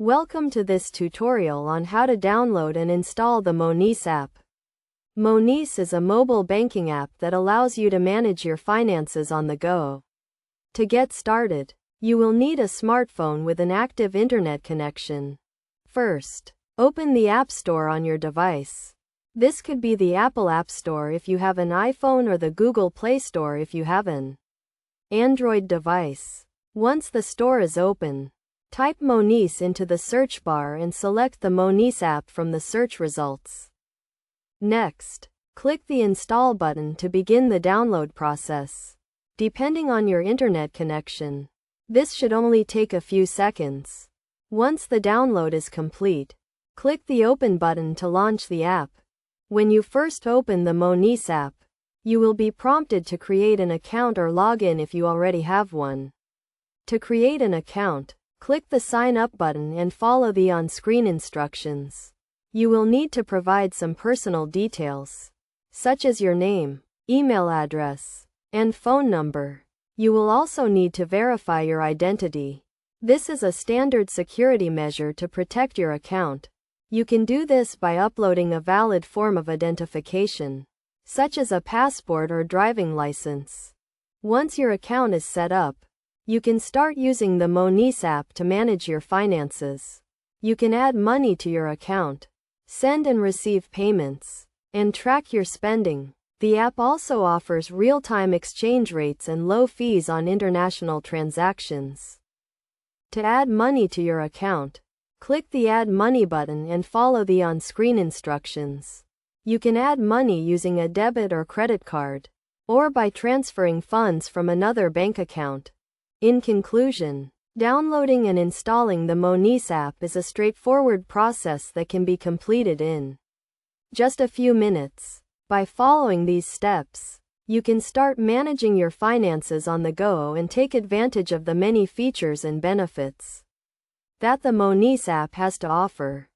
Welcome to this tutorial on how to download and install the Monese app. Monese is a mobile banking app that allows you to manage your finances on the go. To get started, you will need a smartphone with an active internet connection. First, open the App Store on your device. This could be the Apple App Store if you have an iPhone or the Google Play Store if you have an Android device. Once the store is open, type Monese into the search bar and select the Monese app from the search results. Next, click the Install button to begin the download process. Depending on your internet connection, this should only take a few seconds. Once the download is complete, click the Open button to launch the app. When you first open the Monese app, you will be prompted to create an account or log in if you already have one. To create an account, click the Sign Up button and follow the on-screen instructions. You will need to provide some personal details, such as your name, email address, and phone number. You will also need to verify your identity. This is a standard security measure to protect your account. You can do this by uploading a valid form of identification, such as a passport or driving license. Once your account is set up, you can start using the Monese app to manage your finances. You can add money to your account, send and receive payments, and track your spending. The app also offers real-time exchange rates and low fees on international transactions. To add money to your account, click the Add Money button and follow the on-screen instructions. You can add money using a debit or credit card, or by transferring funds from another bank account. In conclusion, downloading and installing the Monese app is a straightforward process that can be completed in just a few minutes. By following these steps, you can start managing your finances on the go and take advantage of the many features and benefits that the Monese app has to offer.